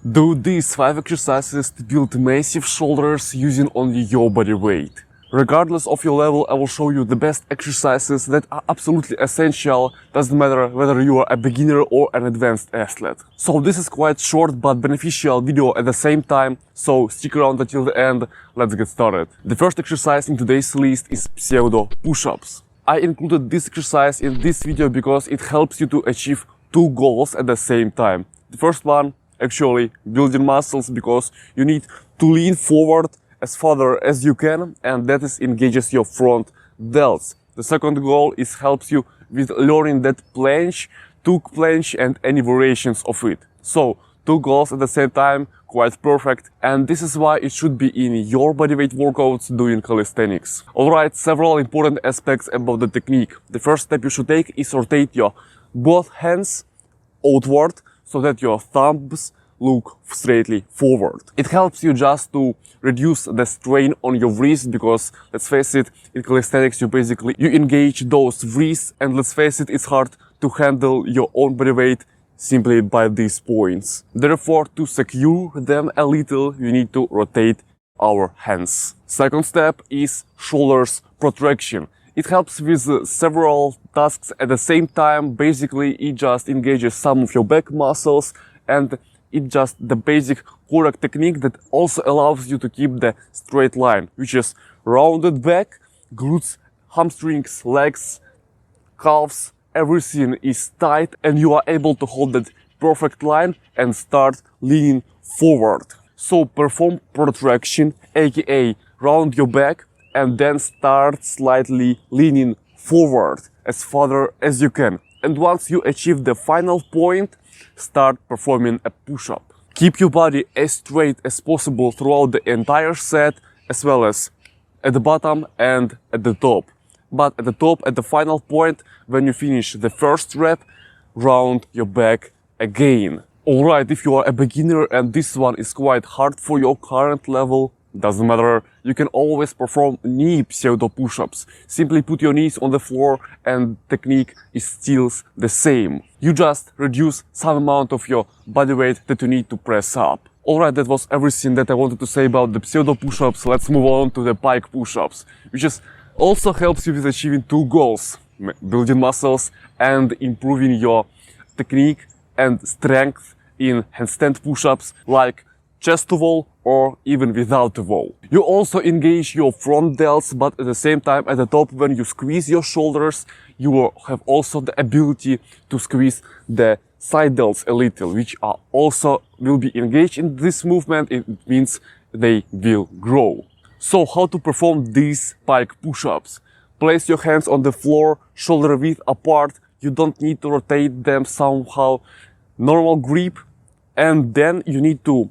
Do these 5 exercises to build massive shoulders using only your body weight. Regardless of your level, I will show you the best exercises that are absolutely essential, doesn't matter whether you are a beginner or an advanced athlete. So this is quite short but beneficial video at the same time, so stick around until the end, let's get started. The first exercise in today's list is pseudo push-ups. I included this exercise in this video because it helps you to achieve 2 goals at the same time. The first one, actually building muscles, because you need to lean forward as far as you can, and that engages your front delts. The second goal is helps you with learning that planche, tuck planche, and any variations of it. So 2 goals at the same time, quite perfect, and this is why it should be in your bodyweight workouts doing calisthenics. Alright, several important aspects about the technique. The first step you should take is rotate your both hands outward so that your thumbs look straightly forward. It helps you just to reduce the strain on your wrist, because let's face it, in calisthenics you engage those wrists, and let's face it, it's hard to handle your own body weight simply by these points. Therefore, to secure them a little, you need to rotate our hands. Second step is shoulders protraction. It helps with several tasks at the same time. Basically, it just engages some of your back muscles, and it's just the basic correct technique that also allows you to keep the straight line, which is rounded back, glutes, hamstrings, legs, calves, everything is tight, and you are able to hold that perfect line and start leaning forward. So perform protraction, aka round your back, and then start slightly leaning forward as far as you can. And once you achieve the final point, start performing a push-up. Keep your body as straight as possible throughout the entire set, as well as at the bottom and at the top. But at the top, at the final point, when you finish the first rep, round your back again. Alright, if you are a beginner and this one is quite hard for your current level, doesn't matter, you can always perform knee pseudo push-ups. Simply put your knees on the floor and technique is still the same. You just reduce some amount of your body weight that you need to press up. Alright, that was everything that I wanted to say about the pseudo push-ups. Let's move on to the pike push-ups, which also helps you with achieving 2 goals: building muscles and improving your technique and strength in handstand push-ups, like chest to wall or even without the wall. You also engage your front delts, but at the same time, at the top, when you squeeze your shoulders, you will have also the ability to squeeze the side delts a little, which are also will be engaged in this movement. It means they will grow. So how to perform these pike push-ups? Place your hands on the floor, shoulder width apart. You don't need to rotate them somehow. Normal grip, and then you need to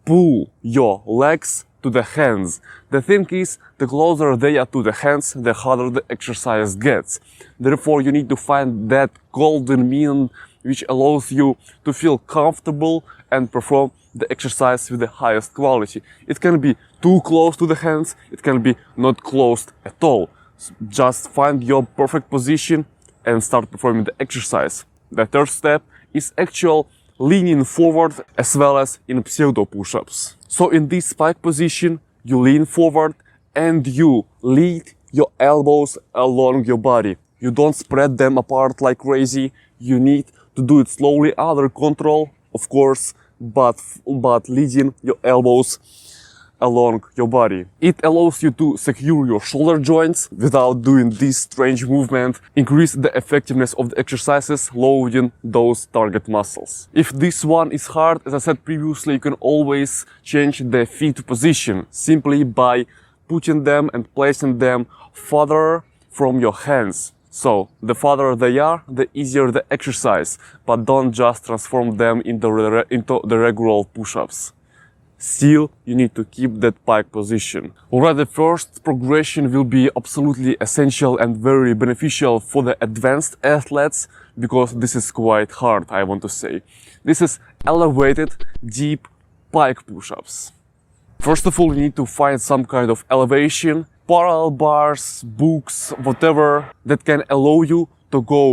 pull your legs to the hands. The thing is, the closer they are to the hands, the harder the exercise gets. Therefore, you need to find that golden mean which allows you to feel comfortable and perform the exercise with the highest quality. It can be too close to the hands, it can be not close at all. Just find your perfect position and start performing the exercise. The third step is actual leaning forward, as well as in pseudo push-ups. So in this pike position, you lean forward and you lead your elbows along your body. You don't spread them apart like crazy. You need to do it slowly, under control, of course, but leading your elbows along your body. It allows you to secure your shoulder joints without doing this strange movement, increase the effectiveness of the exercises, loading those target muscles. If this one is hard, as I said previously, you can always change the feet position simply by putting them and placing them farther from your hands. So the farther they are, the easier the exercise, but don't just transform them into the regular push-ups. Still, you need to keep that pike position. Alright, the first progression will be absolutely essential and very beneficial for the advanced athletes, because this is quite hard, I want to say. This is elevated, deep pike push-ups. First of all, you need to find some kind of elevation, parallel bars, books, whatever that can allow you to to go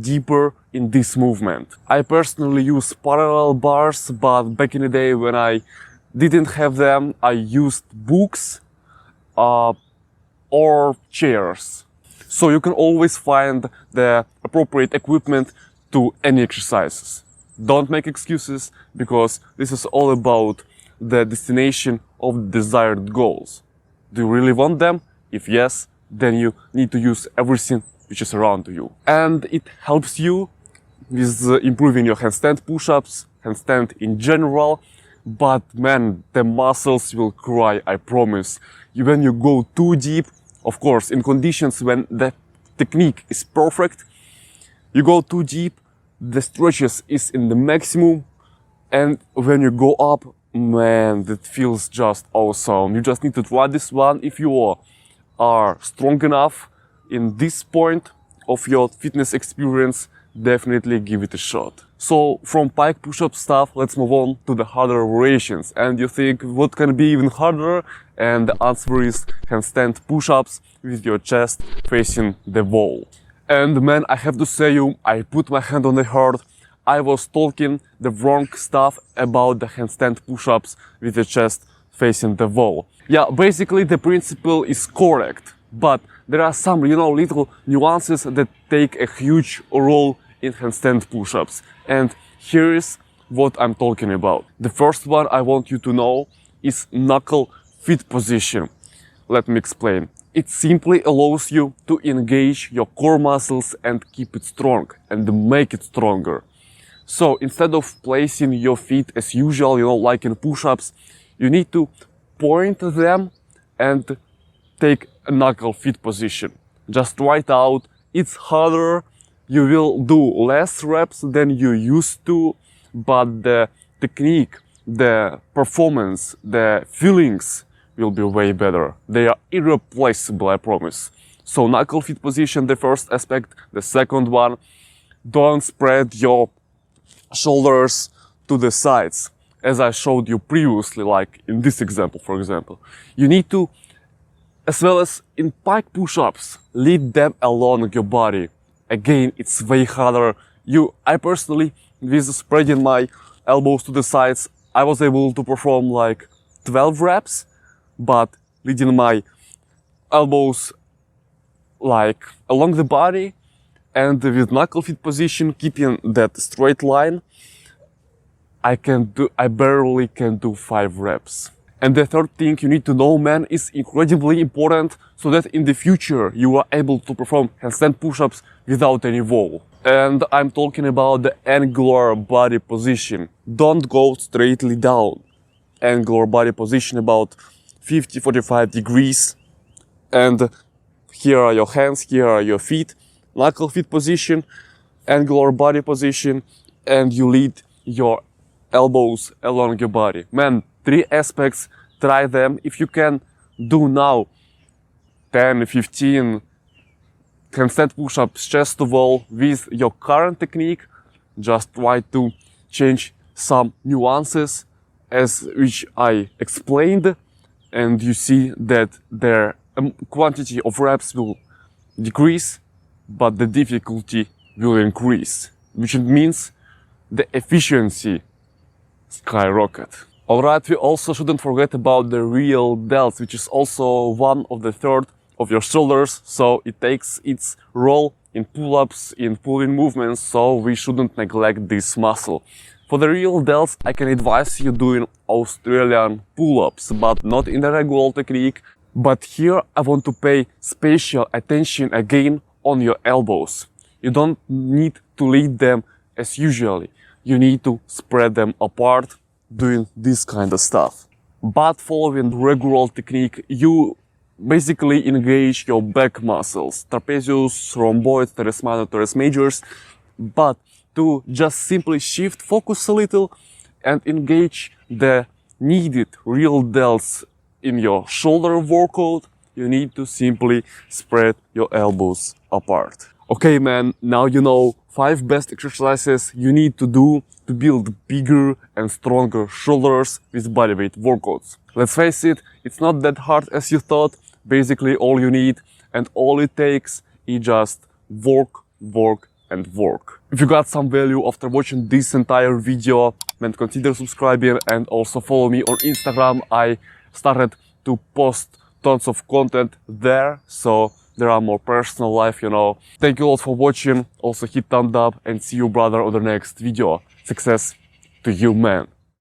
deeper in this movement. I personally use parallel bars, but back in the day when I didn't have them, I used books or chairs. So you can always find the appropriate equipment to any exercises. Don't make excuses, because this is all about the destination of the desired goals. Do you really want them? If yes, then you need to use everything which is around you. And it helps you with improving your handstand push-ups, handstand in general. But man, the muscles will cry, I promise. When you go too deep, of course, in conditions when the technique is perfect, you go too deep, the stretches is in the maximum, and when you go up, man, that feels just awesome. You just need to try this one. If you are strong enough in this point of your fitness experience, definitely give it a shot. So from pike push-up stuff, let's move on to the harder variations. And you think, what can be even harder? And the answer is handstand push-ups with your chest facing the wall. And man, I have to say you, I put my hand on the heart. I was talking the wrong stuff about the handstand push-ups with the chest facing the wall. Yeah, basically the principle is correct, but there are some, little nuances that take a huge role in handstand push-ups. And here is what I'm talking about. The first one I want you to know is knuckle fit position. Let me explain. It simply allows you to engage your core muscles and keep it strong and make it stronger. So instead of placing your feet as usual, like in push-ups, you need to point them and take a knuckle fit position. Just try it out. It's harder. You will do less reps than you used to, but the technique, the performance, the feelings will be way better. They are irreplaceable, I promise. So knuckle fit position, the first aspect. The second one, don't spread your shoulders to the sides, as I showed you previously, like in this example, for example. You need to, as well as in pike push-ups, lead them along your body. Again, it's way harder. I personally, with spreading my elbows to the sides, I was able to perform like 12 reps, but leading my elbows like along the body and with knuckle fit position, keeping that straight line, I barely can do 5 reps. And the third thing you need to know, man, is incredibly important, so that in the future you are able to perform handstand push-ups without any wall. And I'm talking about the angular body position. Don't go straightly down. Angular body position about 50-45 degrees. And here are your hands, here are your feet. Knuckle fit position, angular body position, and you lead your elbows along your body. Man, 3 aspects, try them. If you can do now 10, 15 handstand push-ups chest to wall with your current technique, just try to change some nuances as which I explained, and you see that their quantity of reps will decrease, but the difficulty will increase, which means the efficiency skyrocket. Alright, we also shouldn't forget about the real delts, which is also one of the third of your shoulders, so it takes its role in pull-ups, in pull-in movements, so we shouldn't neglect this muscle. For the real delts, I can advise you doing Australian pull-ups, but not in the regular technique. But here I want to pay special attention again on your elbows. You don't need to lead them as usually. You need to spread them apart doing this kind of stuff. But following the regular technique, you basically engage your back muscles, trapezius, rhomboids, teres minor, teres majors, but to just simply shift focus a little and engage the needed real delts in your shoulder workout, you need to simply spread your elbows apart. Okay, man, now you know 5 best exercises you need to do to build bigger and stronger shoulders with bodyweight workouts. Let's face it, it's not that hard as you thought. Basically all you need and all it takes is just work work and work. If you got some value after watching this entire video, then consider subscribing and also follow me on Instagram. I started to post tons of content there, so there are more personal life, you know. Thank you all for watching. Also hit thumbs up and see you brother on the next video. Success to you, man.